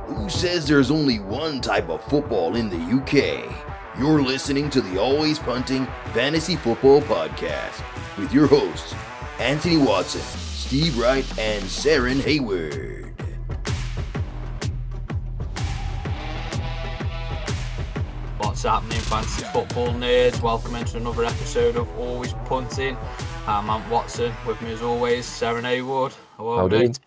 Who says there's only one type of football in the UK? You're listening to the Always Punting Fantasy Football Podcast with your hosts, Anthony Watson, Steve Wright, and Saren Hayward. What's happening, fantasy football nerds? Welcome into another episode of Always Punting. I'm Ant Watson. With me as always, Saren Hayward. Hello, mate.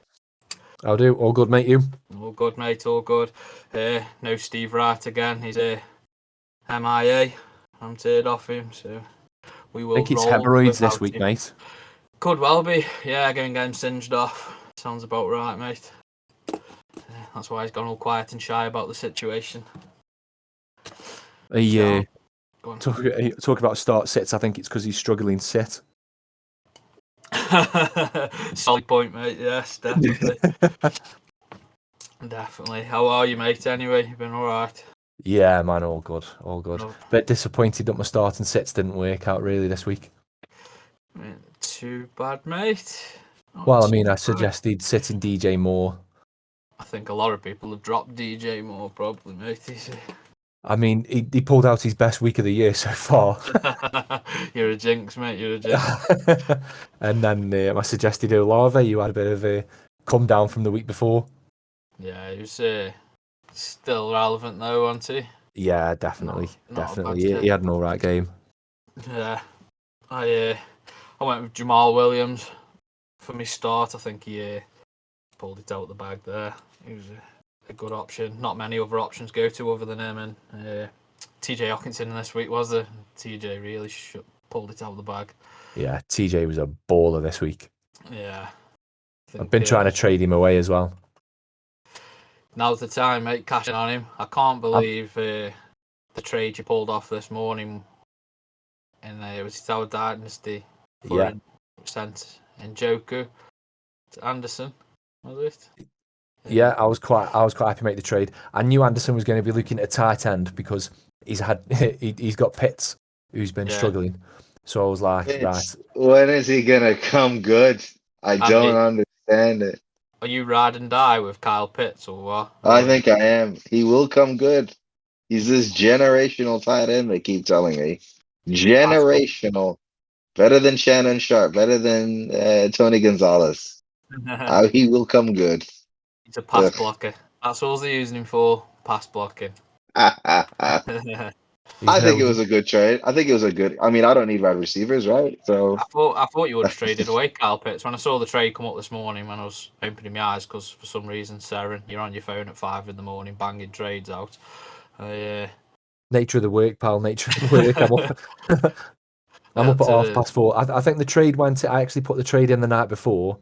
How do? All good, mate, you? All good, mate, all good. No Steve Wright again. He's MIA. I'm teared off him, so we will I think it's roll hemorrhoids this without week, him. mate. Could well be. Yeah, going to get him singed off. Sounds about right, mate. That's why he's gone all quiet and shy about the situation. He Go on. talk about start sits. I think it's because he's struggling sit. Solid point, mate. Yes, definitely. Definitely. How are you, mate? Anyway, you been all right? Yeah, man, all good, all good. No. Bit disappointed that my starting sits didn't work out really this week. Too bad, mate. Not Well, I too mean, I bad. suggested sitting DJ Moore. I think a lot of people have dropped DJ Moore, probably, mate. I mean, he pulled out his best week of the year so far. You're a jinx, mate. You're a jinx. And then I suggested Olave. You had a bit of a come down from the week before. Yeah, he was still relevant, though, wasn't he? Yeah, definitely, Not a bad definitely. game. He had an all right game. Yeah. I went with Jamal Williams for my start. I think he pulled it out of the bag there. He was a good option. Not many other options go to other than him. And TJ Hawkinson this week was the TJ really pulled it out of the bag. Yeah, TJ was a baller this week. Yeah. I've been trying to trade him away as well. Now's the time, mate. Cashing on him. I can't believe the trade you pulled off this morning. And it was our dynasty for sent Njoku to Anderson, was it? Yeah, I was quite happy to make the trade. I knew Anderson was going to be looking at a tight end because he's got Pitts, who's been struggling. So I was like, right. When is he gonna come good? I don't understand it. Are you ride and die with Kyle Pitts or what? I think I am. He will come good. He's this generational tight end. They keep telling me, generational, better than Shannon Sharp, better than Tony Gonzalez. He will come good. He's a pass blocker. That's all they're using him for. Pass blocking. I think it was a good trade. I mean, I don't need wide receivers, right? So I thought you would have traded away Kyle Pitts. When I saw the trade come up this morning, when I was opening my eyes, because for some reason, Saren, you're on your phone at 5 a.m, banging trades out. Nature of the work, pal. Nature of the work. I'm up at 4:30. I think the trade went. I actually put the trade in the night before.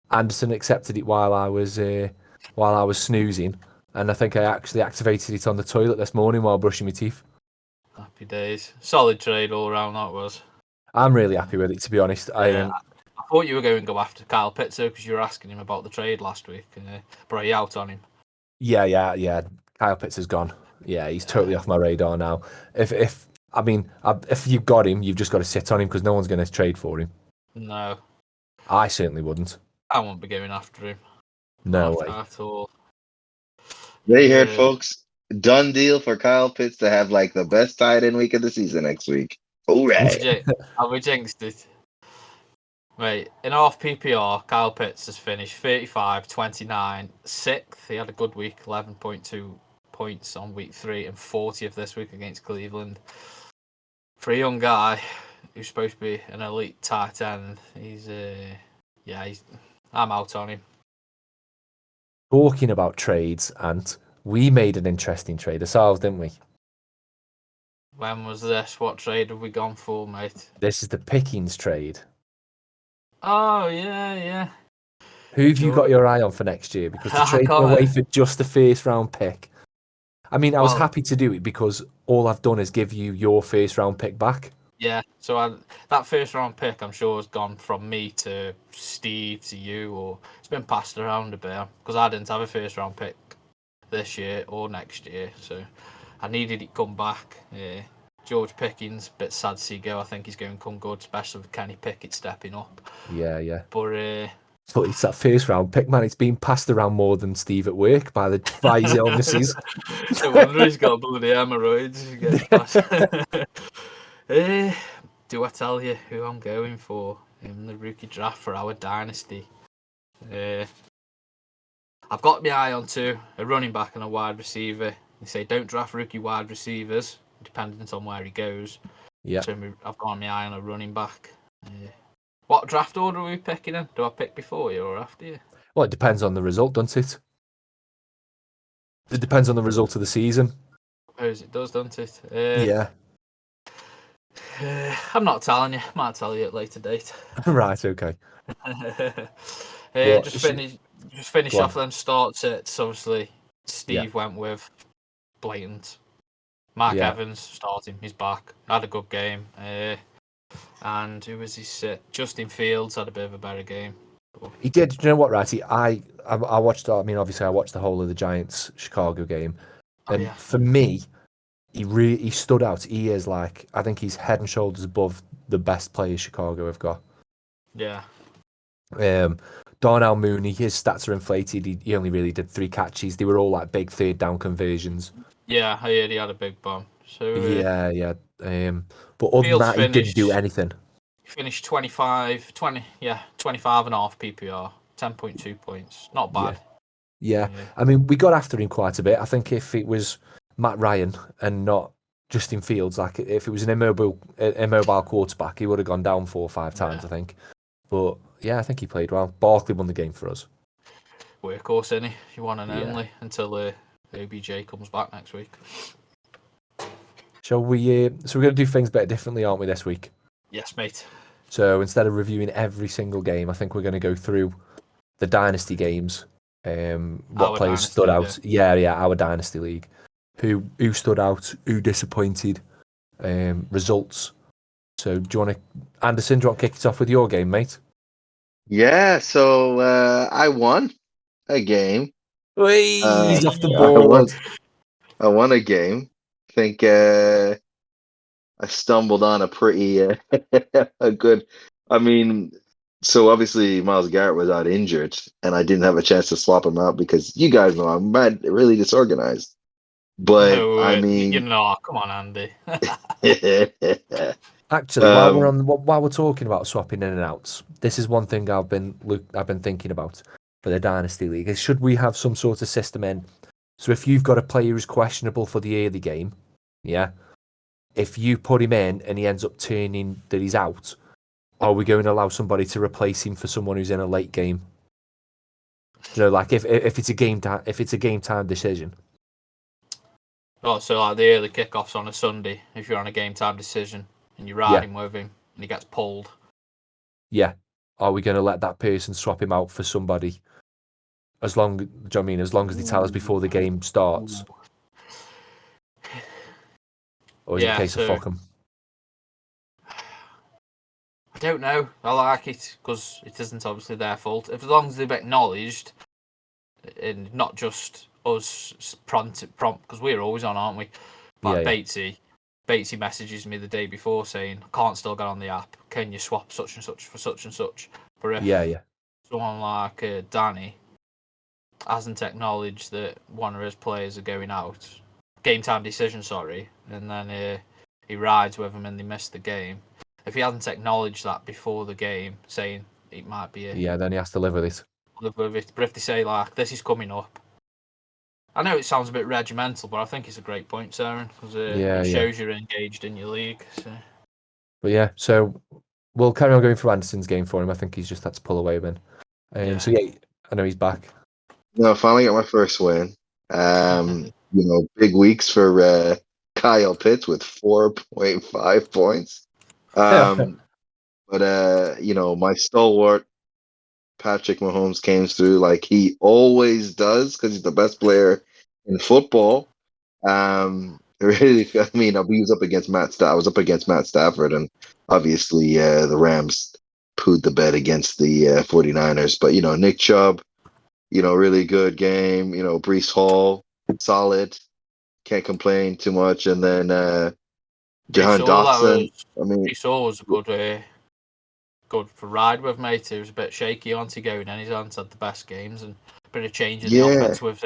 Anderson accepted it while I was snoozing, and I think I actually activated it on the toilet this morning while brushing my teeth. Happy days. Solid trade all around, that was. I'm really happy with it, to be honest. I thought you were going to go after Kyle Pitts because you were asking him about the trade last week. But are you out on him? Yeah. Kyle Pitts is gone. Yeah, he's totally off my radar now. If you've got him, you've just got to sit on him because no one's going to trade for him. No. I certainly wouldn't. I won't be going after him. No way. At all. They heard, folks. Done deal for Kyle Pitts to have like the best tight end week of the season next week. Hooray! Have we jinxed it? Wait, in half PPR, Kyle Pitts has finished 35, 29, 6th. He had a good week, 11.2 points on week 3 and 40th this week against Cleveland. For a young guy who's supposed to be an elite tight end, I'm out on him. Talking about trades, and we made an interesting trade ourselves, didn't we? When was this? What trade have we gone for, mate? This is the Pickens trade. Oh, yeah. Who have you got your eye on for next year? Because the trade away for just a first round pick. I mean, I was happy to do it because all I've done is give you your first round pick back. Yeah, so that first round pick, I'm sure, has gone from me to Steve to you, or it's been passed around a bit because I didn't have a first round pick this year or next year, so I needed it come back. George Pickens, bit sad to see go. I think he's going to come good, especially with Kenny Pickett stepping up. Yeah. But But it's that first round pick, man. It's been passed around more than Steve at work by his illnesses. No wonder he's got bloody hemorrhoids. He gets past. Do I tell you who I'm going for in the rookie draft for our dynasty? I've got my eye on two, a running back and a wide receiver. They say don't draft rookie wide receivers, dependent on where he goes. Yeah. So I've got my eye on a running back. What draft order are we picking in? Do I pick before you or after you? Well, it depends on the result, doesn't it? It depends on the result of the season. I suppose it does, doesn't it? Yeah. I'm not telling you. I might tell you at a later date. Right, okay. Just finish off them start sets. Obviously, Steve went with blatant. Mark Evans starting. He's back. Had a good game. And who was he sit? Justin Fields had a bit of a better game. He did. You know what, Ratty? I watched. I mean, obviously, I watched the whole of the Giants Chicago game, and for me, he stood out. He is like, I think he's head and shoulders above the best players Chicago have got. Yeah. Darnell Mooney, his stats are inflated. He only really did 3 catches. They were all like big third down conversions. Yeah, I heard he had a big bomb. So yeah. But other than that, he didn't do anything. He finished 25 and a half PPR, 10.2 points. Not bad. Yeah. I mean, we got after him quite a bit. I think if it was Matt Ryan and not Justin Fields, like if it was an immobile quarterback, he would have gone down 4 or 5 times, I think. But yeah, I think he played well. Barkley won the game for us. Workhorse, isn't he? He won and only until OBJ comes back next week. Shall we? So we're going to do things a bit differently, aren't we, this week? Yes, mate. So instead of reviewing every single game, I think we're going to go through the dynasty games. What players stood out? Yeah, our dynasty league. Who stood out? Who disappointed? Results. So do you want to, Anderson? Do you want to kick it off with your game, mate? Yeah. So I won a game. He's off the board. I won a game. I think I stumbled on a pretty a good. I mean, so obviously Myles Garrett was out injured, and I didn't have a chance to swap him out because you guys know I'm really disorganized. But I mean, come on, Andy. Actually, while we're talking about swapping in and outs, this is one thing I've been thinking about for the dynasty league. Is should we have some sort of system in? So if you've got a player who's questionable for the early game, if you put him in and he ends up turning that he's out, are we going to allow somebody to replace him for someone who's in a late game? You know, like if it's a game time decision. Oh, so like the early kickoffs on a Sunday, if you're on a game time decision and you're riding with him and he gets pulled. Yeah. Are we going to let that person swap him out for somebody? As long as they tell us before the game starts. Or is it a case of fuck 'em? I don't know. I like it because it isn't obviously their fault. As long as they've acknowledged, and not just us prompt, because we're always on, aren't we? Like Batesy messages me the day before saying, I can't still get on the app. Can you swap such and such for such and such? But if someone like Danny hasn't acknowledged that one of his players are going out, game time decision, and then he rides with him and they miss the game. If he hasn't acknowledged that before the game, saying it might be then he has to live with it. But if they say like this is coming up, I know it sounds a bit regimental, but I think it's a great point, Sarah, because it shows you're engaged in your league. So. But so we'll carry on going through Anderson's game for him. I think he's just had to pull away then. So I know he's back. No, finally got my first win. Big weeks for Kyle Pitts with 4.5 points. But my stalwart Patrick Mahomes came through like he always does because he's the best player in football. Really, I mean, I was up against Matt Stafford, and obviously the Rams pooed the bed against the 49ers. But Nick Chubb, really good game. Breece Hall, solid. Can't complain too much. And then Jahan Dotson. Breece Hall was a good good for ride with, mate. He was a bit shaky on to going, and he's had the best games and a bit of change in the Yeah. offense with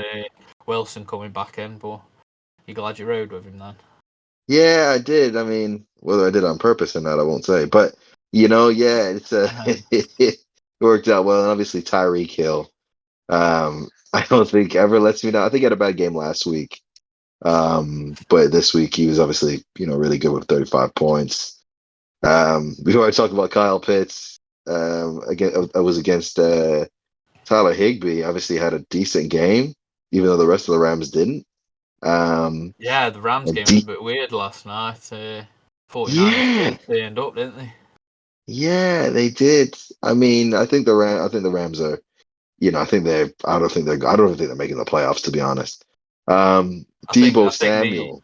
Wilson coming back in. But you glad you rode with him then? Yeah, I did. I mean, whether I did on purpose or not, I won't say. But yeah, it worked out well. And obviously Tyreek Hill. I don't think ever lets me down. I think he had a bad game last week. But this week he was obviously, really good with 35 points. Before I talk about Kyle Pitts, again, I was against Tyler Higbee. Obviously had a decent game, even though the rest of the Rams didn't. Yeah, the Rams a game de- was a bit weird last night. 49ers yeah, turned up, didn't they? yeah, they did. I mean, I think I think the Rams are, I don't think they're making the playoffs, to be honest. Debo Samuel.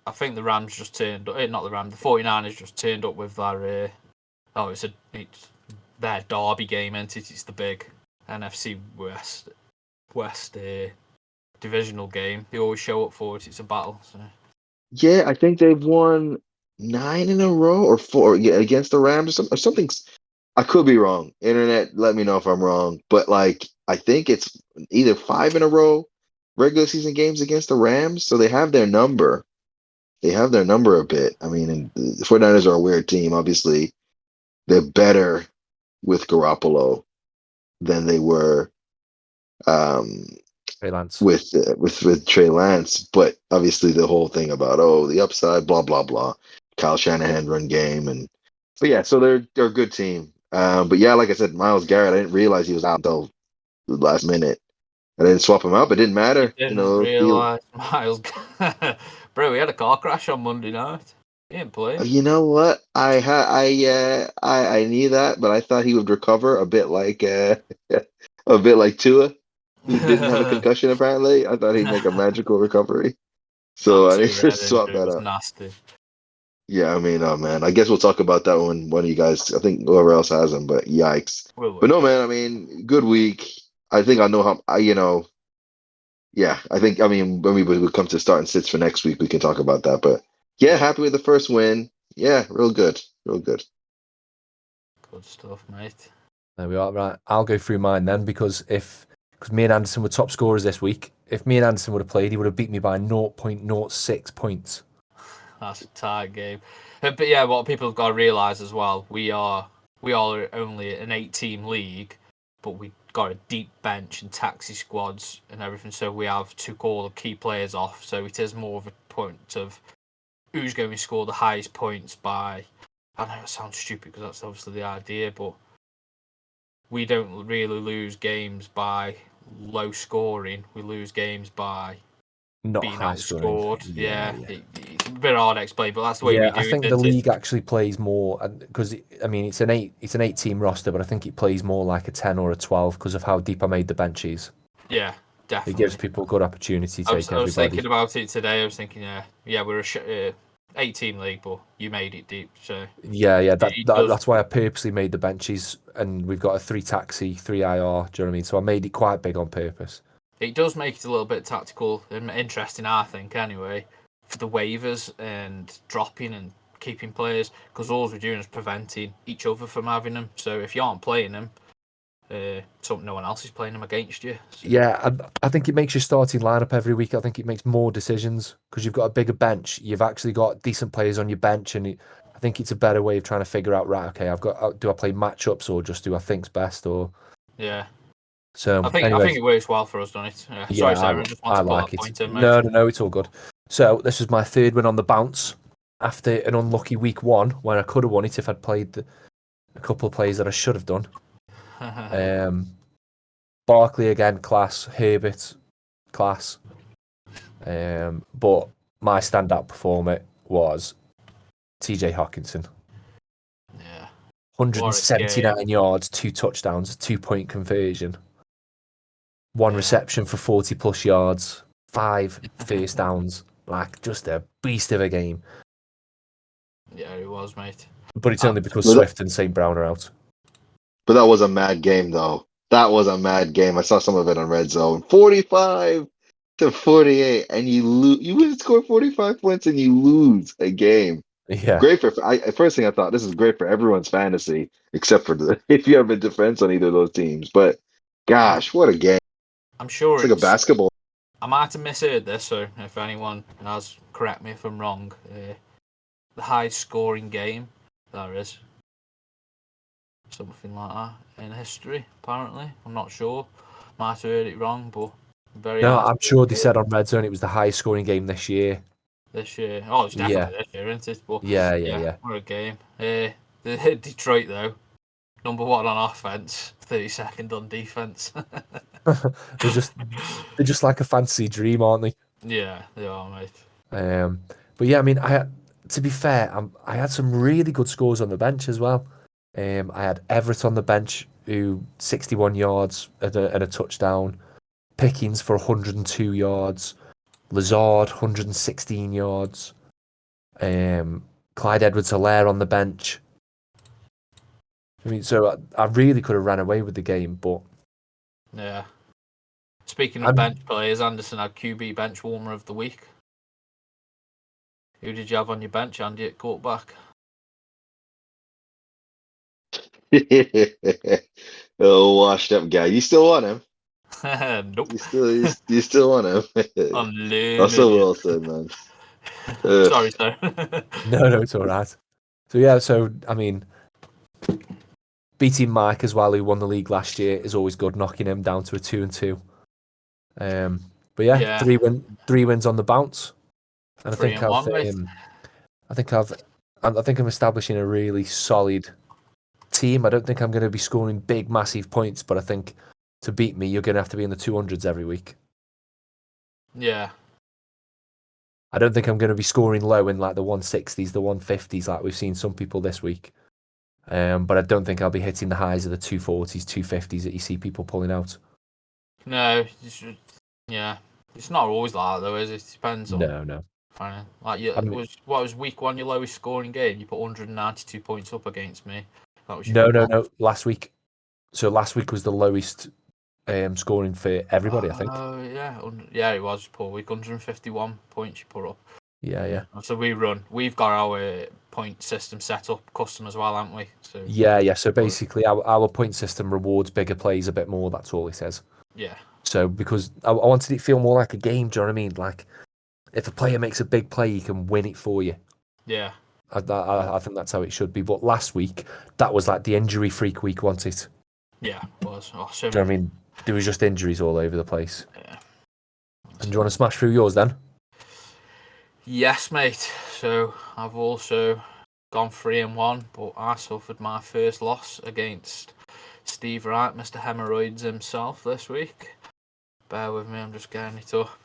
I think the Rams just turned up. Not the Rams. The 49ers just turned up with their. It's their derby game, isn't it? It's the big NFC West divisional game. They always show up for it. It's a battle. So. Yeah, I think they've won 9 in a row or 4 against the Rams or something. I could be wrong. Internet, let me know if I'm wrong. But I think it's either 5 in a row regular season games against the Rams. So they have their number. They have their number a bit. I mean, and the 49ers are a weird team. Obviously, they're better with Garoppolo than they were Trey Lance. with Trey Lance. But obviously, the whole thing about the upside, blah blah blah. Kyle Shanahan run game, but yeah, so they're a good team. But yeah, like I said, Myles Garrett, I didn't realize he was out until the last minute. I didn't swap him out. It didn't matter. You didn't realise Miles. Bro, he had a car crash on Monday night. He didn't play. You know what? I knew that, but I thought he would recover a bit like Tua, who didn't have a concussion apparently. I thought he'd make a magical recovery. So I need to swap that out. Nasty. Yeah, I mean, oh man, I guess we'll talk about that when one of you guys, I think whoever else has them, but yikes. But no, man, I mean, good week. I think I know yeah, I mean, when we come to starting sits for next week, we can talk about that. But yeah, happy with the first win. Yeah, real good. Real good. Good stuff, mate. There we are. Right, I'll go through mine then because me and Anderson were top scorers this week. If me and Anderson would have played, he would have beat me by 0.06 points. That's a tight game. But yeah, what people have got to realise as well, we are only an 8-team league, but we got a deep bench and taxi squads and everything, so we have to call the key players off. So it is more of a point of who's going to score the highest points by. I know it sounds stupid because that's obviously the idea, but we don't really lose games by low scoring. We lose games by not being high outscored. scoring. Yeah. It's a bit hard to explain, but that's the way we do it. I think the league actually plays more because I mean it's an 8-team roster, but I think it plays more like a 10 or a 12 because of how deep I made the benches. Yeah, definitely. It gives people a good opportunity to take everybody. I was thinking about it today. I was thinking, we're a 8-team league, but you made it deep. So yeah, that's why I purposely made the benches, and we've got a 3 taxi, 3 IR. Do you know what I mean? So I made it quite big on purpose. It does make it a little bit tactical and interesting, I think, anyway, for the waivers and dropping and keeping players, because all we're doing is preventing each other from having them. So if you aren't playing them, no one else is playing them against you. So. Yeah, I think it makes your starting lineup every week. I think it makes more decisions because you've got a bigger bench. You've actually got decent players on your bench, and I think it's a better way of trying to figure out, right, okay, do I play matchups or just do I think's best or... Yeah. So I think it works well for us, doesn't it? Sorry, Sarah, I just want to put that point in, mate. No, it's all good. So this was my 3rd win on the bounce after an unlucky week 1 when I could have won it if I'd played a couple of plays that I should have done. Barkley again, class. Herbert, class. But my standout performer was TJ Hawkinson. Yeah. 179 yards, 2 touchdowns, 2-point conversion. 1 reception for 40 plus yards, 5 first downs. Like, just a beast of a game. Yeah, it was, mate. But it's only because Swift and St. Brown are out. But that was a mad game, though. That was a mad game. I saw some of it on Red Zone. 45-48, and you lose. You would score 45 points and you lose a game. Yeah. Great for first thing I thought, this is great for everyone's fantasy except for if you have a defense on either of those teams. But gosh, what a game! I'm sure It's like a basketball. I might have misheard this, so if anyone has, correct me if I'm wrong. The highest scoring game there is. Something like that in history, apparently. I'm not sure. Might have heard it wrong, but very No, high I'm sure they said on Red Zone it was the highest scoring game this year. this year. Oh, it's Yeah. definitely this year, isn't it? But Yeah. what a game. The Detroit, though, number 1 on offense, 32nd on defense. they're just like a fantasy dream, aren't they? Yeah, they are, mate. But yeah, I mean, to be fair, I had some really good scores on the bench as well. I had Everett on the bench, who 61 yards and a touchdown. Pickens for 102 yards. Lazard 116 yards. Clyde Edwards-Helaire on the bench. I mean, so I really could have ran away with the game, but Yeah. Speaking of bench players, Anderson had QB bench warmer of the week. Who did you have on your bench, Andy, at quarterback? Oh, washed up guy. You still want him? Nope. You still want him? Unlimited. Russell Wilson, man. Sorry, sir. no, it's all right. So yeah, I mean, beating Mike as well, who won the league last year, is always good. Knocking him down to a 2-2. But yeah, 3 wins on the bounce, and I think I'm establishing a really solid team. I don't think I'm going to be scoring big, massive points, but I think to beat me, you're going to have to be in the 200s every week. Yeah. I don't think I'm going to be scoring low in like the 160s, the 150s, like we've seen some people this week. But I don't think I'll be hitting the highs of the 240s, 250s that you see people pulling out. No, it's not always like that though, is it? It depends on. No. Like what was week 1 your lowest scoring game? You put 192 points up against me. That was No. Last week. So last week was the lowest scoring for everybody, I think. Oh yeah, it was poor week. 151 points you put up. Yeah. So we've got our point system set up custom as well, haven't we? So Yeah. So basically, our point system rewards bigger plays a bit more. That's all it says. Yeah. So because I wanted it to feel more like a game, do you know what I mean? Like if a player makes a big play, he can win it for you. Yeah. I think that's how it should be. But last week, that was like the injury freak week, wasn't it? Yeah, it was. Awesome. Do you know what I mean? There was just injuries all over the place. Yeah. And do you want to smash through yours then? Yes, mate. So I've also gone 3-1, but I suffered my first loss against Steve Wright, Mr. Hemorrhoids himself this week. Bear with me, I'm just getting it up.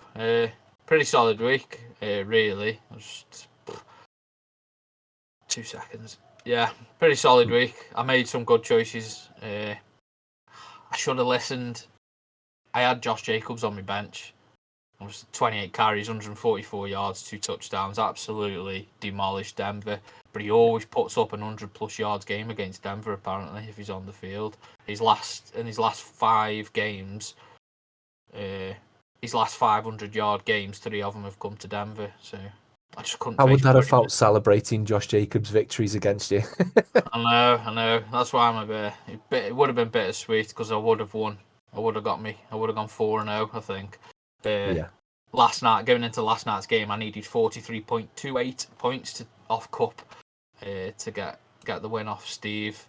Pretty solid week, really. Just 2 seconds. Yeah, pretty solid week. I made some good choices. I should have listened. I had Josh Jacobs on my bench. It was 28 carries, 144 yards, 2 touchdowns. Absolutely demolished Denver. But he always puts up an 100+ yards game against Denver, apparently, if he's on the field. In his last 5 games, his last 500-yard games, 3 of them have come to Denver. So I just couldn't. How would that have felt celebrating Josh Jacobs' victories against you? I know. That's why I'm a bit. It would have been bittersweet because I would have won. I would have gone 4-0, I think. Yeah. Last night, going into last night's game, I needed 43.28 points off Cup to get the win off Steve.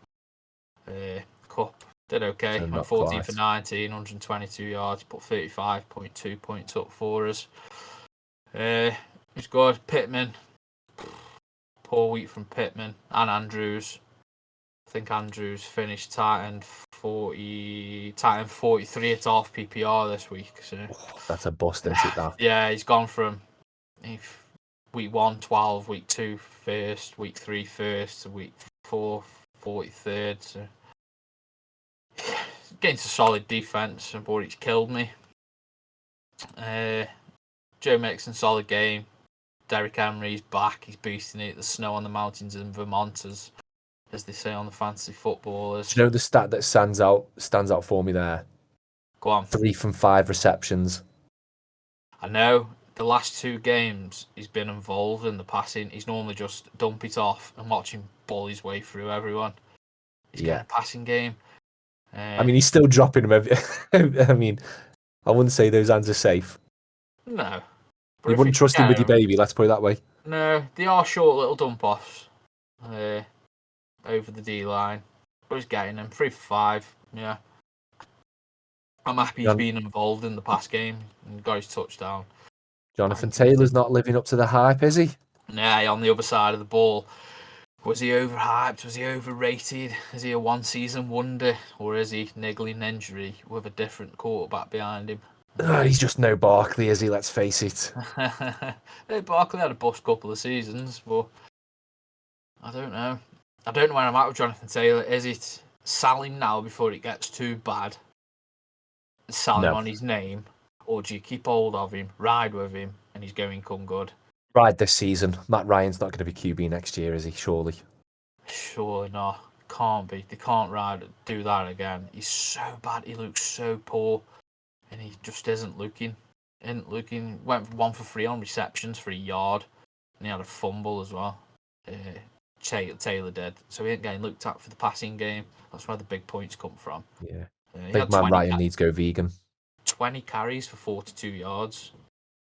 Cup did okay. So Went 14 for 19, 122 yards, put 35.2 points up for us. He's good. Pittman, poor week from Pittman and Andrews. I think Andrews finished tight end 43 at half PPR this week. So that's a bust, isn't it? That. Yeah, he's gone from week 1, 12, week 2, first, week 3, first, to week 4, 43rd. So against a solid defense, but it's killed me. Joe Mixon, solid game. Derrick Henry's back. He's boosting it. The snow on the mountains in Vermont, as they say on the fantasy footballers. Do you know the stat that stands out for me there? Go on. 3 from 5 receptions. I know. the last 2 games he's been involved in the passing. He's normally just dump it off and watch him ball his way through everyone. He's getting a passing game. I mean, he's still dropping them. I mean, I wouldn't say those hands are safe. No. You wouldn't trust him with your baby, let's put it that way. No, they are short little dump offs over the D line. But he's getting them 3 for 5. Yeah. I'm happy he's been involved in the pass game and got his touchdown. Jonathan Taylor's not living up to the hype, is he? Nah, on the other side of the ball. Was he overhyped? Was he overrated? Is he a one-season wonder? Or is he niggling injury with a different quarterback behind him? He's just no Barkley, is he? Let's face it. Barkley had a bust couple of seasons, but I don't know. I don't know where I'm at with Jonathan Taylor. Is it sell him now before it gets too bad? Sell him on his name? Or do you keep hold of him, ride with him, and he's going come good? Ride this season. Matt Ryan's not going to be QB next year, is he? Surely. Surely not. Can't be. They can't do that again. He's so bad. He looks so poor. And he just isn't looking. Went 1 for 3 on receptions for a yard. And he had a fumble as well. Taylor did. So he ain't getting looked at for the passing game. That's where the big points come from. Yeah. Big man Ryan needs to go vegan. 20 carries for 42 yards.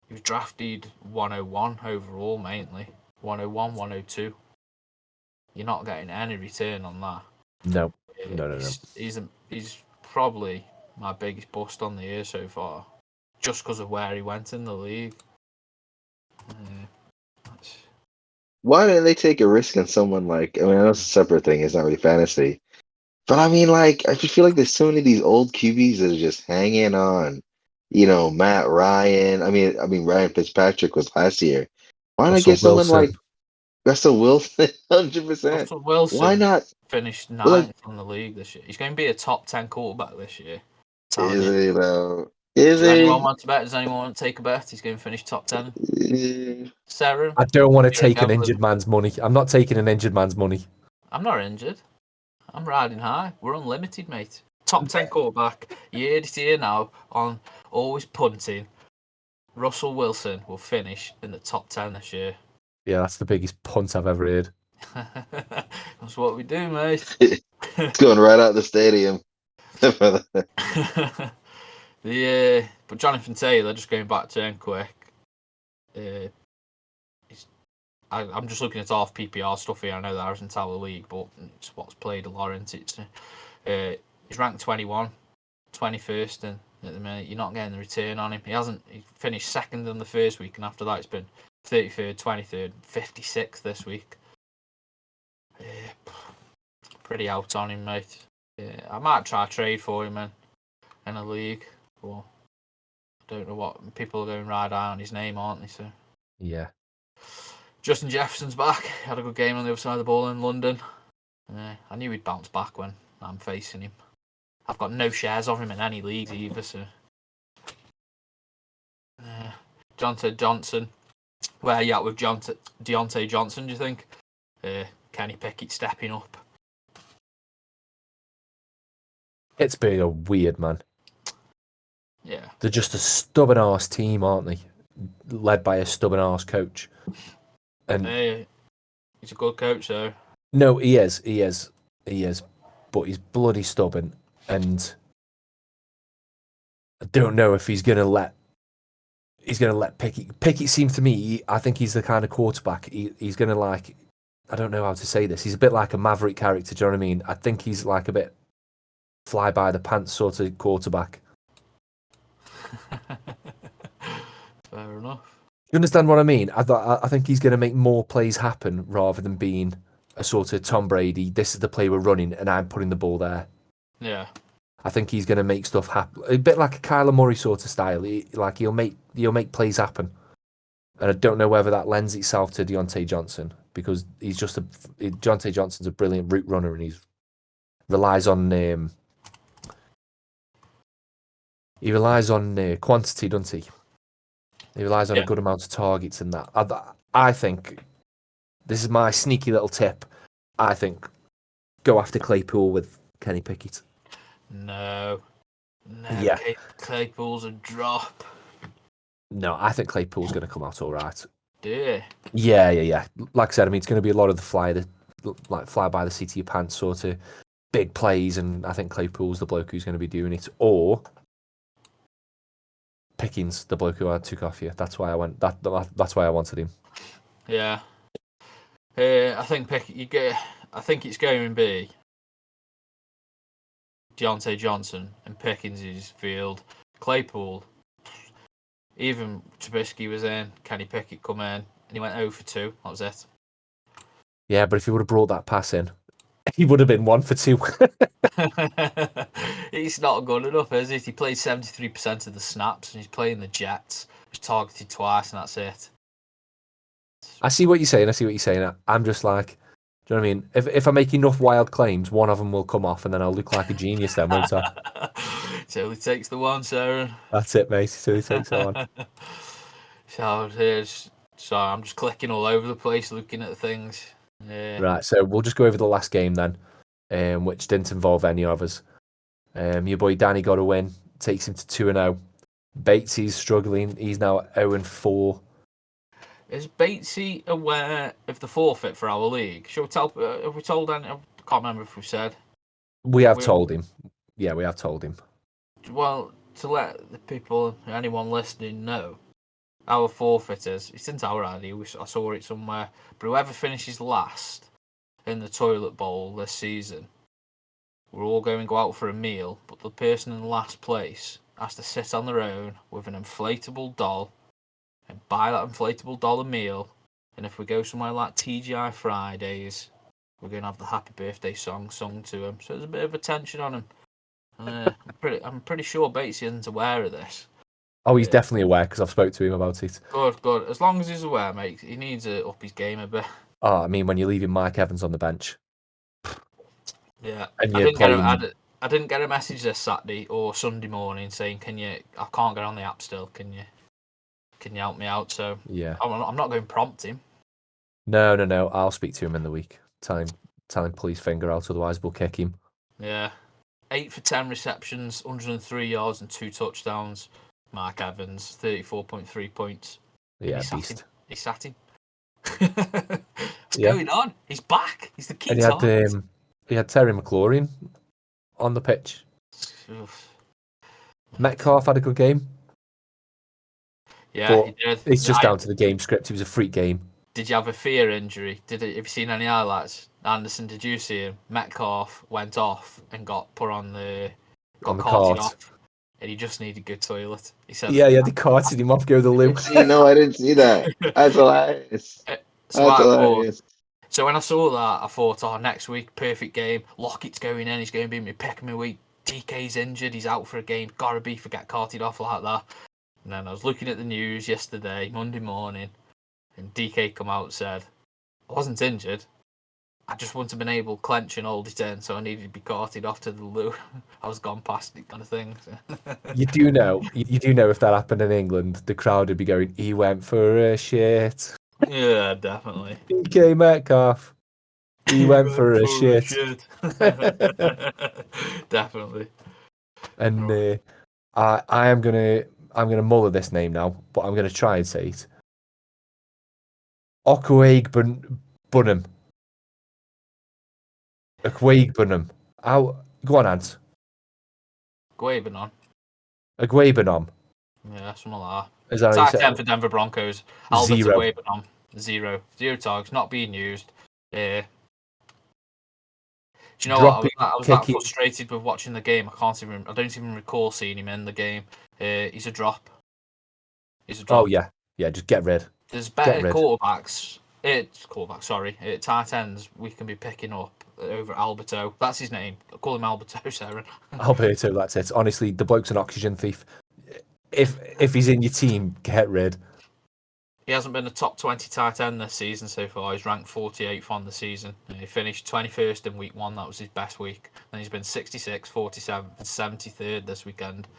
He was drafted 101 overall, mainly. 101, 102. You're not getting any return on that. No. He's probably my biggest bust on the year so far, just because of where he went in the league. Why didn't they take a risk on someone like? I mean, I know it's a separate thing. It's not really fantasy, but I mean, like, I just feel like there's so many of these old QBs that are just hanging on. Matt Ryan. I mean, Ryan Fitzpatrick was last year. Why not get someone like Russell Wilson? 100%. Russell Wilson. Why not finish 9th in the league this year? He's going to be a top 10 quarterback this year. Is he though? Does anyone want to bet? Does anyone want to take a bet? He's going to finish top 10. Sarah? I don't want to take an injured man's money. I'm not taking an injured man's money. I'm not injured. I'm riding high. We're unlimited, mate. Top 10 quarterback. Year to year now on always punting. Russell Wilson will finish in the top 10 this year. Yeah, that's the biggest punt I've ever heard. That's what we do, mate. It's going right out the stadium. But Jonathan Taylor, just going back to him quick. I'm just looking at off PPR stuff here. I know that isn't our league, but it's what's played a lot, isn't it? He's ranked 21, 21st, and at the minute you're not getting the return on him. He finished 2nd in the first week, and after that it's been 33rd, 23rd, 56th this week. Pretty out on him, mate. I might try a trade for him in a league, but I don't know what people are going ride high on his name, aren't they? So yeah. Justin Jefferson's back. Had a good game on the other side of the ball in London. I knew he'd bounce back when I'm facing him. I've got no shares of him in any leagues either. So Deontay Johnson. Where are you at with Deontay Johnson, do you think? Kenny Pickett stepping up. It's been a weird, man. Yeah. They're just a stubborn arse team, aren't they? Led by a stubborn arse coach. And he's a good coach, though. No, he is. But he's bloody stubborn, and I don't know if he's gonna let Pickett. Pickett seems to me. I think he's the kind of quarterback. He's gonna I don't know how to say this. He's a bit like a Maverick character. Do you know what I mean? I think he's like a bit fly by the pants sort of quarterback. Fair enough. You understand what I mean? I think he's going to make more plays happen rather than being a sort of Tom Brady. This is the play we're running, and I'm putting the ball there. Yeah. I think he's going to make stuff happen. A bit like a Kyler Murray sort of style. He'll make plays happen. And I don't know whether that lends itself to Deontay Johnson, because he's just Deontay Johnson's a brilliant route runner, and he relies on quantity, doesn't he? He relies on a good amount of targets and that. I think, this is my sneaky little tip, I think go after Claypool with Kenny Pickett. No. Yeah. Claypool's a drop. No, I think Claypool's going to come out all right. Yeah. Yeah. Like I said, I mean, it's going to be a lot of the fly by the seat of your pants sort of big plays, and I think Claypool's the bloke who's going to be doing it, or Pickens, the bloke who I took off you. That's why I went. That's why I wanted him. Yeah. I think I think it's going to be Deontay Johnson and Pickens' field. Claypool, even Trubisky was in. Kenny Pickett come in, and he went 0 for 2. That was it. Yeah, but if he would have brought that pass in, he would have been 1 for 2. He's not good enough, is he? He played 73% of the snaps, and he's playing the Jets. He's targeted twice, and that's it. I see what you're saying. I'm just like, do you know what I mean? If I make enough wild claims, one of them will come off, and then I'll look like a genius then, won't I? It only takes the one, Sarah. That's it, mate. It only takes one. So I'm just clicking all over the place, looking at things. Yeah. Right, so we'll just go over the last game then, which didn't involve any of us. Your boy Danny got a win, takes him to 2-0. Batesy's struggling. He's now 0-4. Is Batesy aware of the forfeit for our league? Shall we tell? Have we told any? I can't remember if we said. We have told him. Yeah, we have told him. Well, to let the people, anyone listening, know, our forfeit is, it's in our ID. I saw it somewhere. But whoever finishes last in the toilet bowl this season, we're all going to go out for a meal. But the person in last place has to sit on their own with an inflatable doll and buy that inflatable doll a meal. And if we go somewhere like TGI Fridays, we're going to have the happy birthday song sung to him. So there's a bit of attention on him. I'm pretty sure Batesy isn't aware of this. Oh, he's definitely aware because I've spoke to him about it. Good. As long as he's aware, mate, he needs to up his game a bit. Oh, I mean, when you're leaving Mike Evans on the bench. Yeah, and I you're didn't get a message this Saturday or Sunday morning saying, I can't get on the app still. Can you help me out? So yeah, I'm not going to prompt him. No. I'll speak to him in the week. Tell him pull his finger out, otherwise we'll kick him. Yeah, 8 for 10 receptions, 103 yards and 2 touchdowns. Mark Evans, 34.3 points. Yeah, beast. He sat him. What's going on? He's back. He's the key target. He had Terry McLaurin on the pitch. Metcalf had a good game. Yeah, but he did. It's just down to the game script. It was a freak game. Did you have a fear injury? Have you seen any highlights? Anderson, did you see him? Metcalf went off and got put on the cart. Off, and he just needed a good toilet. He said, "Yeah, they carted him off. Go to the loo." No, I didn't see that. That's hilarious. So when I saw that, I thought, next week, perfect game. Lockett's going in. He's going to be my pick of my week. DK's injured. He's out for a game. Gotta be for get carted off like that. And then I was looking at the news yesterday, Monday morning, and DK come out and said, I wasn't injured. I just wouldn't have been able to clench and hold it in, so I needed to be carted off to the loo. I was gone past it kind of thing. You do know if that happened in England, the crowd would be going, he went for a shit. Yeah, definitely. DK Metcalf. He went for a shit. Definitely. And I'm gonna muller this name now, but I'm gonna try and say it. Bunham. Bunham. Go on, Ant. Gwabenham. Gwabenham. Yeah, something like that. Is that Tight 10 for Denver Broncos. Albert 0. Gwabenham. 0 targets, not being used. Do you know what? I was that frustrated with watching the game. I don't even recall seeing him in the game. He's a drop. Oh yeah, just get rid. There's better quarterbacks. Tight ends we can be picking up over Alberto. That's his name. I call him Alberto, Sarah. Alberto, that's it. Honestly, the bloke's an oxygen thief. If he's in your team, get rid. He hasn't been a top 20 tight end this season so far. He's ranked 48th on the season. He finished 21st in week 1. That was his best week. Then he's been 66, 47, and 73rd this weekend.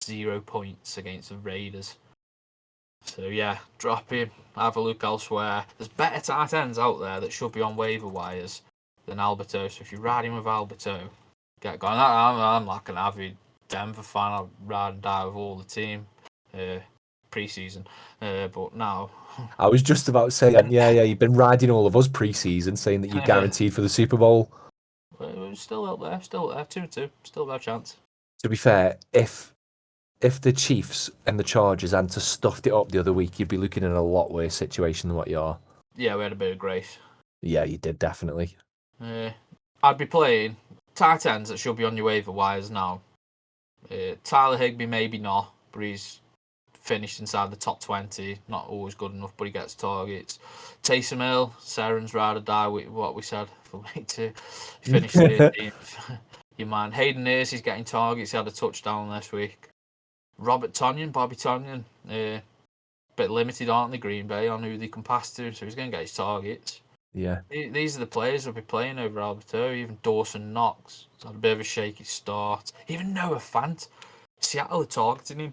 0 points against the Raiders. So yeah, drop him. Have a look elsewhere. There's better tight ends out there that should be on waiver wires than Alberto. So if you're riding with Alberto, get going. I'm like an avid Denver fan. I ride and die with all the team. pre-season, but now. I was just about to say that. Yeah, you've been riding all of us pre-season, saying that you're guaranteed for the Super Bowl. We're still out there, 2-2, still got a chance. To be fair, if the Chiefs and the Chargers hadn't have stuffed it up the other week, you'd be looking in a lot worse situation than what you are. Yeah, we had a bit of grace. Yeah, you did, definitely. I'd be playing tight ends that should be on your waiver wires now. Tyler Higbee, maybe not, but he's finished inside the top 20. Not always good enough, but he gets targets. Taysom Hill, Saren's ride or die with what we said for week 2. He finished 13th. Your man Hayden Hurst, he's getting targets. He had a touchdown this week. Bobby Tonyan, bit limited, aren't they, Green Bay, on who they can pass to, so he's going to get his targets. Yeah. These are the players who'll be playing over Alberto. Even Dawson Knox had a bit of a shaky start. Even Noah Fant. Seattle are targeting him.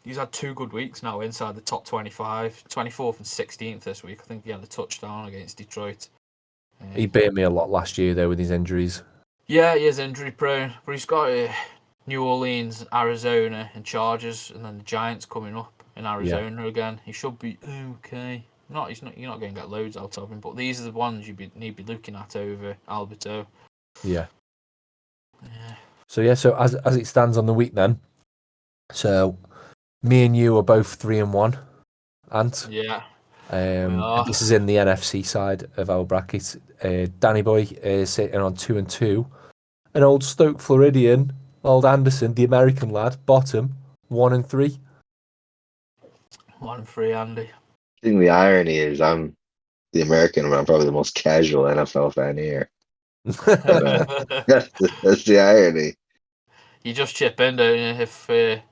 He's had 2 good weeks now inside the top 25. 24th and 16th this week. I think he had a touchdown against Detroit. He bit me a lot last year, though, with his injuries. Yeah, he is injury prone, but he's got New Orleans, Arizona, and Chargers, and then the Giants coming up in Arizona again. He should be okay. You're not going to get loads out of him, but these are the ones you need to be looking at over Alberto. Yeah. So as it stands on the week then, so me and you are both 3-1, and yeah, this is in the NFC side of our bracket. Danny Boy is sitting on 2-2, and old Stoke Floridian, old Anderson, the American lad, bottom 1-3. 1-3, Andy. I think the irony is I'm the American, but I'm probably the most casual NFL fan here. But, that's the irony. You just chip in, don't you? If the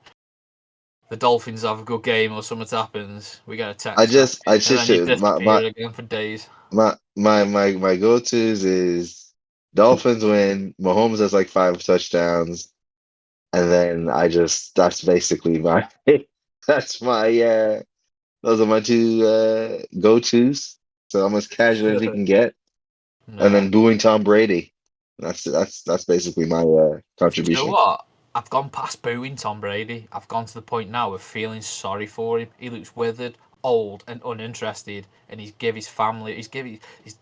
Dolphins have a good game or something happens, we get a text. I just disappear again for days. My go-tos is Dolphins win, Mahomes has like 5 touchdowns, and then that's basically my those are my 2 go-tos. So I'm as casual as you can get. No. And then booing Tom Brady. That's basically my contribution. You know what? I've gone past booing Tom Brady. I've gone to the point now of feeling sorry for him. He looks withered, old, and uninterested. And he's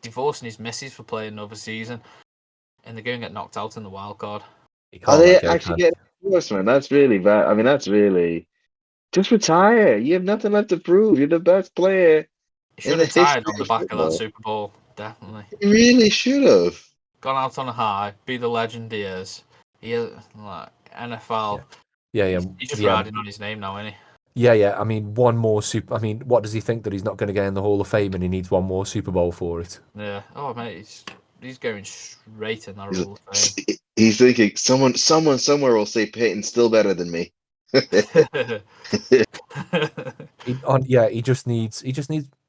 divorcing his missus for playing another season. And they're going to get knocked out in the wild card. Are they actually getting divorced, man? That's really bad. I mean, that's really... Just retire. You have nothing left to prove. You're the best player. He should have retired on the back of that Super Bowl. Definitely. He really should have. Gone out on a high. Be the legend he is. He is like NFL. Yeah. He's just riding on his name now, isn't he? Yeah. I mean, one more Super. I mean, what does he think that he's not going to get in the Hall of Fame and he needs one more Super Bowl for it? Yeah. Oh, mate, he's going straight in that Hall of Fame. He's thinking someone somewhere will say Peyton's still better than me. He just needs.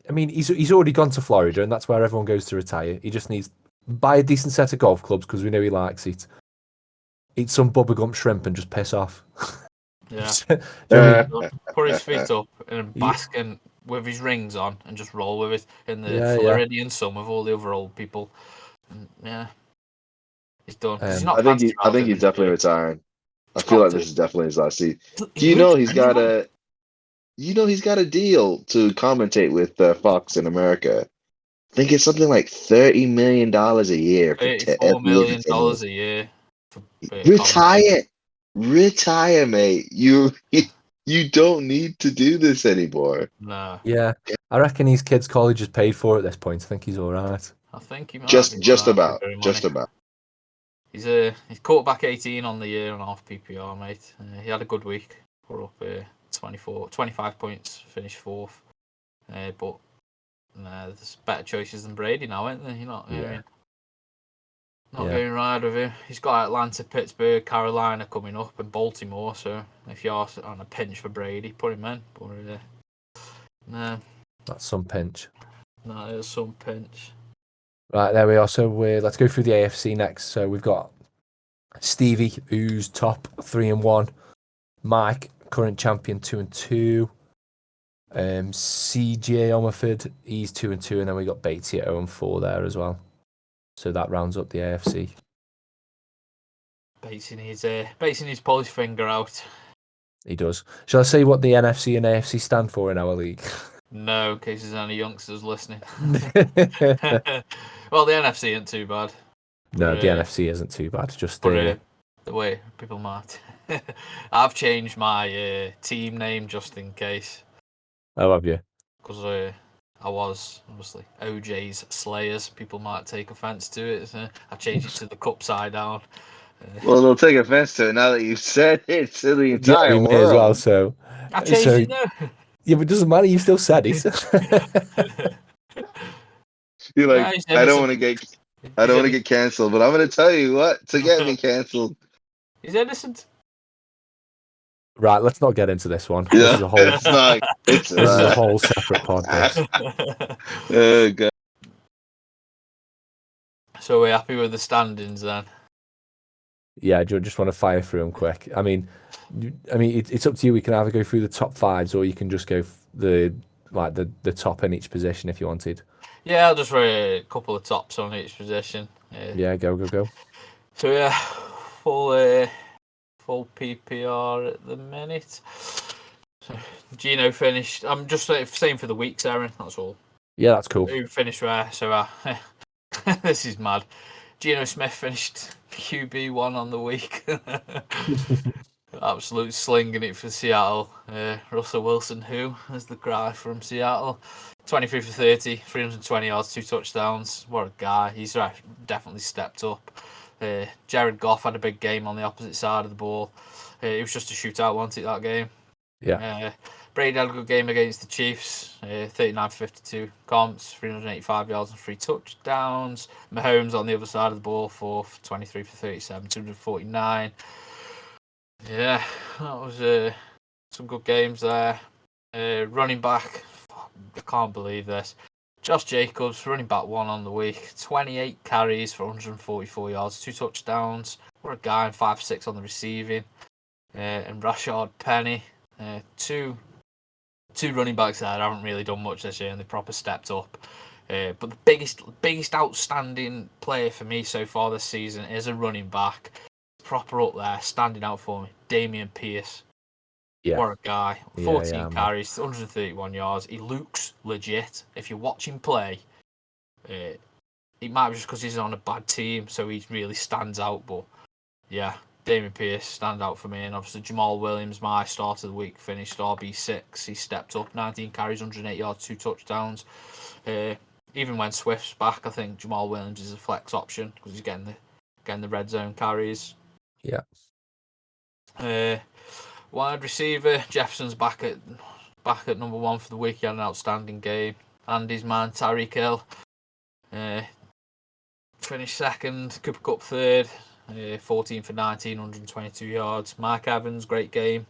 I mean, he's already gone to Florida, and that's where everyone goes to retire. He just needs buy a decent set of golf clubs because we know he likes it. Eat some Bubba Gump shrimp and just piss off. Yeah. Put his feet up and bask with his rings on and just roll with it in the Floridian sun with all the other old people. And, he's done. I think he's definitely retiring. I feel like this is definitely his last season. Do you know he's got a deal to commentate with Fox in America? I think it's something like $30 million a year. $34 million a year. Retire, mate. You don't need to do this anymore. No. Yeah, I reckon his kid's college is paid for at this point. I think he's all right. I think he might just about. He's quarterback 18 on the year and half PPR, mate. He had a good week. Put up 25 points, finished 4th. But there's better choices than Brady now, isn't there? You're not going right with him. He's got Atlanta, Pittsburgh, Carolina coming up, and Baltimore. So if you're on a pinch for Brady, put him in. But no, that's some pinch. No, there's some pinch. Right, there we are. So let's go through the AFC next. So we've got Stevie, who's top 3-1. Mike, current champion, 2-2. CJ Omaford, he's 2-2, and then we got Batey at 0-4 there as well. So that rounds up the AFC. Batey needs Polish finger out. He does. Shall I say what the NFC and AFC stand for in our league? No, in case there's any youngsters listening. No, Well, the NFC isn't too bad. the NFC isn't too bad. Just the way people might. I've changed my team name just in case. Oh, have you? Because I was obviously OJ's Slayers. People might take offence to it. So I changed it to the Cup side down. Well, they'll take offense to it now that you've said it to the entire we world. may as well. So I changed it now. Yeah, but it doesn't matter. You still said it. You're like, I don't want to get cancelled, but I'm going to tell you what to get me cancelled. He's innocent. Right, let's not get into this one. Yeah, this is a whole. This is a whole separate podcast. Oh god. So we're happy with the standings then. Yeah, do you just want to fire through them quick? I mean, it's up to you. We can either go through the top fives, or you can just go the top in each position if you wanted. Yeah, I'll just write a couple of tops on each position. Yeah, go. So yeah, full PPR at the minute. So Gino finished. I'm just same for the weeks, Aaron. That's all. Yeah, that's cool. Who finished where? So this is mad. Gino Smith finished QB1 on the week. Absolute slinging it for Seattle. Russell Wilson, who is the cry from Seattle. 23 for 30, 320 yards, 2 touchdowns. What a guy. He's definitely stepped up. Jared Goff had a big game on the opposite side of the ball. It was just a shootout, wasn't it, that game? Yeah. Brady had a good game against the Chiefs. 39 for 52 comps, 385 yards and 3 touchdowns. Mahomes on the other side of the ball for 23 for 37, 249. Yeah, that was some good games there. Running back, I can't believe this. Josh Jacobs, running back 1 on the week. 28 carries for 144 yards, 2 touchdowns. What a guy, 5-6 on the receiving. And Rashard Penny, two running backs there haven't really done much this year and they proper stepped up. But the biggest outstanding player for me so far this season is a running back. Proper up there, standing out for me. Damian Pierce. Yeah. What a guy. 14 carries, man. 131 yards. He looks legit. If you watch him play, it might be just because he's on a bad team, so he really stands out. But yeah, Damian Pierce stand out for me. And obviously Jamal Williams, my start of the week, finished RB6. He stepped up, 19 carries, 108 yards, 2 touchdowns. Even when Swift's back, I think Jamal Williams is a flex option because he's getting the red zone carries. Yeah. Wide receiver, Jefferson's back at number 1 for the week. He had an outstanding game. Andy's man, Tyreek Hill, finished second. Cooper Kupp third, 14 for 19, 122 yards. Mike Evans, great game.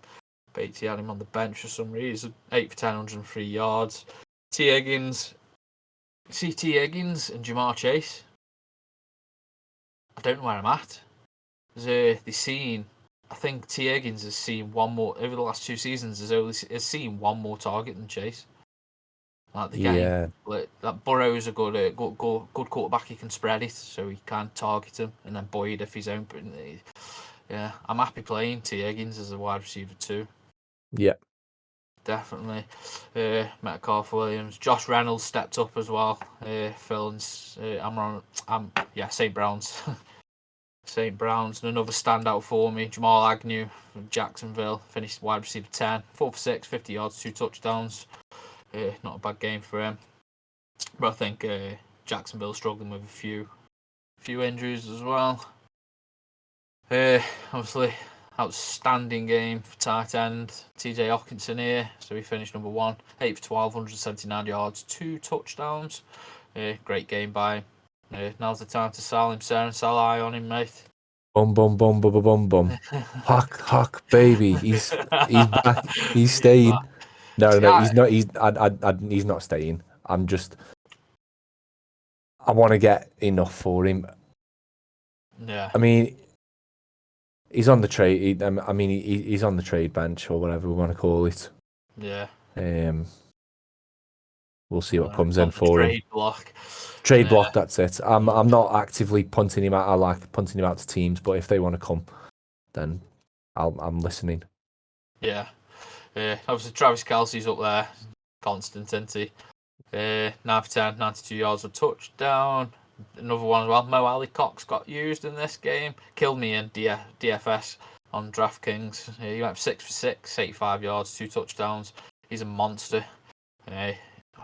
Beatty had him on the bench for some reason. 8 for 10, 103 yards. T. Higgins and Jamar Chase. I don't know where I'm at. I think T. Higgins has seen one more over the last 2 seasons. Has seen one more target than Chase. Like the game, that Burrow's a good quarterback. He can spread it, so he can target him, and then Boyd if he's open. Yeah, I'm happy playing T. Higgins as a wide receiver too. Yeah, definitely. Metcalf, Williams, Josh Reynolds stepped up as well. Phil and St. Brown's. St. Brown's and another standout for me. Jamal Agnew from Jacksonville finished wide receiver 10, 4 for 6, 50 yards, 2 touchdowns. Not a bad game for him. But I think Jacksonville's struggling with a few injuries as well. Obviously, outstanding game for tight end TJ Hawkinson here. So he finished number 1, 8 for 12, 179 yards, 2 touchdowns. Great game by him. Now's the time to sell him, sir, and sell high on him, mate. Bum bum bum bum bum bum. Huck, baby. He's back. He's staying. No, he's not. He's not staying. I want to get enough for him. Yeah. I mean, he's on the trade. He's on the trade bench or whatever we want to call it. Yeah. We'll see what comes in for trade him. Block. Trade block. That's it. I'm not actively punting him out. I like punting him out to teams, but if they want to come, then I'm listening. Yeah. Obviously, Travis Kelce's up there. Constant, isn't he? 9 for 10, 92 yards of touchdown. Another one as well. Mo Ali Cox got used in this game. Killed me in DFS on DraftKings. He went for 6 for 6, 85 yards, 2 touchdowns. He's a monster. I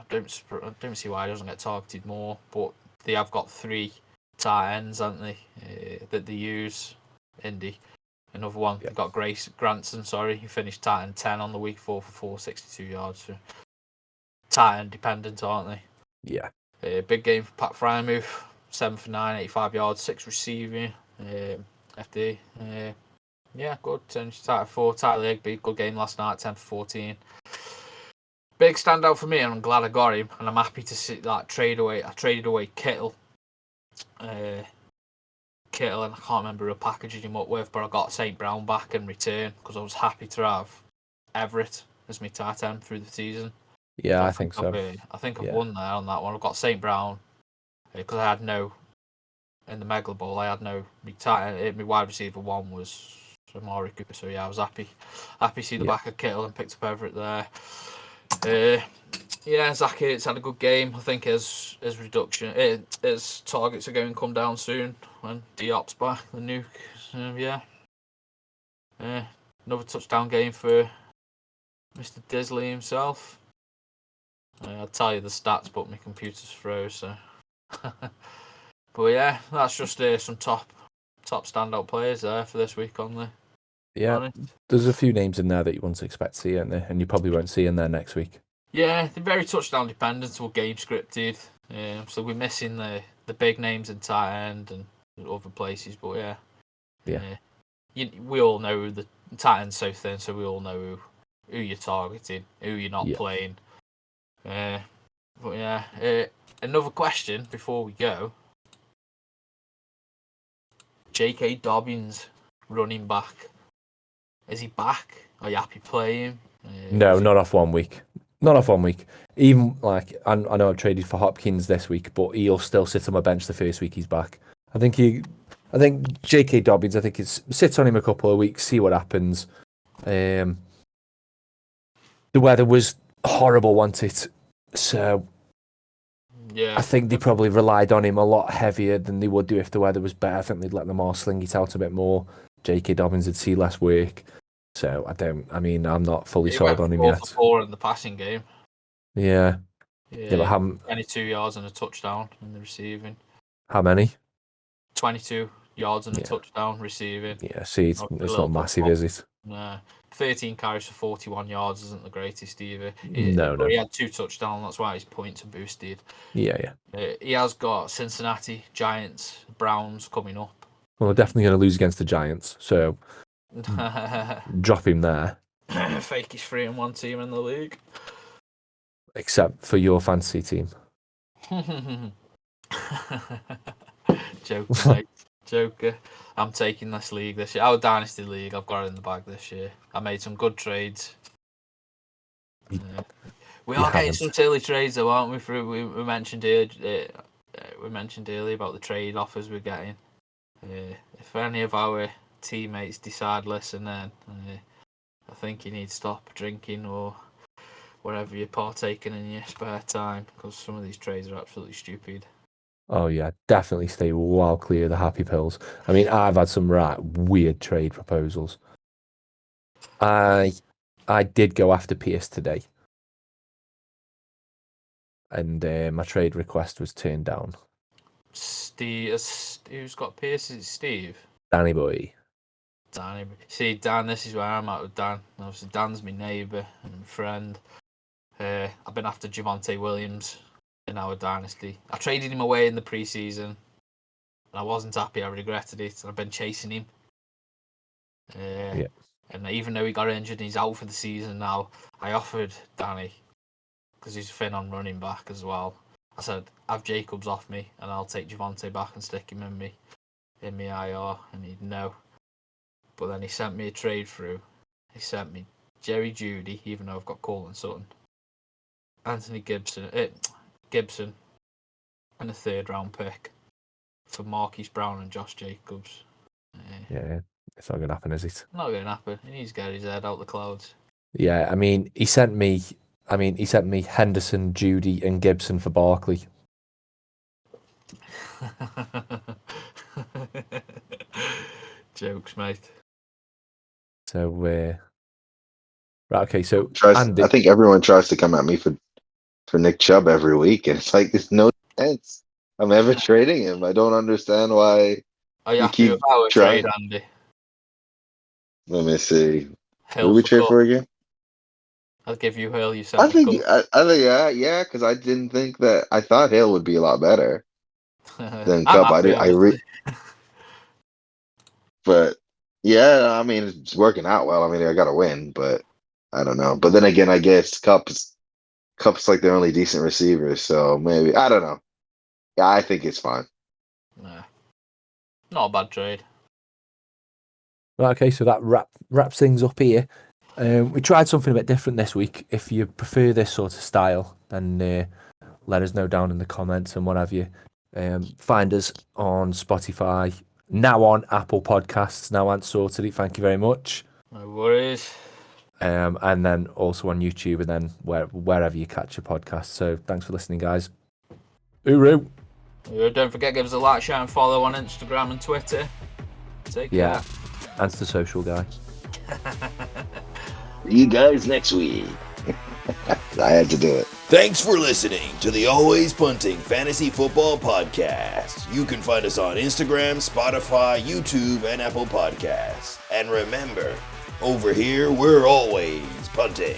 don't see why he doesn't get targeted more, but they have got 3 tight ends, haven't they, that they use. Indy. Another one, They've got Grace Granson, he finished tight end 10 on the week, 4 for 4, 62 yards. So tight end dependent, aren't they? Yeah. Big game for Pat Frymouth, 7 for 9, 85 yards, 6 receiving. FD. Yeah, good. Tight 4. Tyler Higbee, good game last night, 10 for 14. Big standout for me, and I'm glad I got him, and I'm happy to see that trade away. I traded away Kittle. Kittle, and I can't remember who I packaged him up with, but I got St. Brown back in return because I was happy to have Everett as my tight end through the season. Yeah, so I think so. I think I've won there on that one. I've got St. Brown because I had no in the Mega Bowl. I had no my wide receiver one was Amari Cooper. So yeah, I was happy to see the back of Kittle and picked up Everett there. Zach Ertz had a good game. I think his targets are going to come down soon when Diop's back, the nuke. Another touchdown game for Mr. Disley himself. I'll tell you the stats, but my computer's froze. So, but yeah, that's just some top standout players there for this week on the. Yeah, there's a few names in there that you wouldn't expect to see in there, and you probably won't see in there next week. Yeah, they're very touchdown dependent or game scripted. So we're missing the big names in tight end and other places. But we all know the tight end's so thin, so we all know who you're targeting, who you're not playing. Another question before we go. J.K. Dobbins, running back. Is he back? Are you happy playing? No, not off 1 week. Not off 1 week. Even I know I've traded for Hopkins this week, but he'll still sit on my bench the first week he's back. I think J.K. Dobbins. I think sit on him a couple of weeks, see what happens. The weather was horrible, wasn't it? So yeah, I think they probably relied on him a lot heavier than they would do if the weather was better. I think they'd let them all sling it out a bit more. J.K. Dobbins would see less work. So I'm not fully sold on him yet. 4 for 4 in the passing game. Yeah. But 22 yards and a touchdown in the receiving. How many? 22 yards and a touchdown receiving. Yeah, see, it's not massive, is it? No. 13 carries for 41 yards isn't the greatest either. No. He had 2 touchdowns, that's why his points are boosted. Yeah. He has got Cincinnati, Giants, Browns coming up. Well, we're definitely going to lose against the Giants, so drop him there. Fakest 3-1 team in the league. Except for your fantasy team. Joker, mate. Joker. I'm taking this league this year. Our Dynasty League, I've got it in the bag this year. I made some good trades. We are getting some silly trades, though, aren't we? We mentioned earlier. We mentioned earlier about the trade offers we're getting. If any of our teammates decide, listen, then I think you need to stop drinking or whatever you're partaking in your spare time, because some of these trades are absolutely stupid. Oh yeah, definitely stay well clear of the happy pills. I mean, I've had some weird trade proposals. I did go after Pierce today, and my trade request was turned down. Steve, who's got Pierce? Is it Steve? Danny boy. Danny. See, Dan, this is where I'm at with Dan. Obviously, Dan's my neighbour and friend. I've been after Javonte Williams in our dynasty. I traded him away in the preseason, and I wasn't happy. I regretted it, and I've been chasing him. And even though he got injured and he's out for the season now, I offered Danny, because he's thin on running back as well. I said, have Jacobs off me, and I'll take Javonte back and stick him in me IR, and he'd no. But then he sent me a trade through. He sent me Jerry Jeudy, even though I've got Colin Sutton, Anthony Gibson, and a 3rd round pick for Marquise Brown and Josh Jacobs. Yeah, It's not going to happen, is it? Not going to happen. He needs to get his head out the clouds. Yeah, I mean, he sent me Henderson, Judy, and Gibson for Barkley. Jokes, mate. So, right, okay. So, I think everyone tries to come at me for Nick Chubb every week, and it's like there's no chance I'm ever trading him. I don't understand why. Are you You happy keep with our trying. trade, Andy? Let me see. Who Hill do we for trade Cup. for again? I'll give you Hill. You I sent me think, yeah, because I didn't think that. I thought Hill would be a lot better than I'm Cup. happy, honestly. But yeah, I mean, it's working out well. I mean, I got to win, but I don't know. But then again, I guess Cup's like their only decent receiver, so maybe I don't know. Yeah, I think it's fine. Nah. Not a bad trade. Right, okay, so that wraps things up here. We tried something a bit different this week. If you prefer this sort of style, then let us know down in the comments and what have you. Find us on Spotify, now on Apple Podcasts, now and sorted it. Thank you very much. No worries. And then also on YouTube and then wherever you catch your podcast. So thanks for listening, guys. Uru. Don't forget, give us a like, share, and follow on Instagram and Twitter. Take care. Answer the social guy. See you guys next week. I had to do it. Thanks for listening to the Always Punting Fantasy Football Podcast. You can find us on Instagram, Spotify, YouTube, and Apple Podcasts. And remember, over here, we're always punting.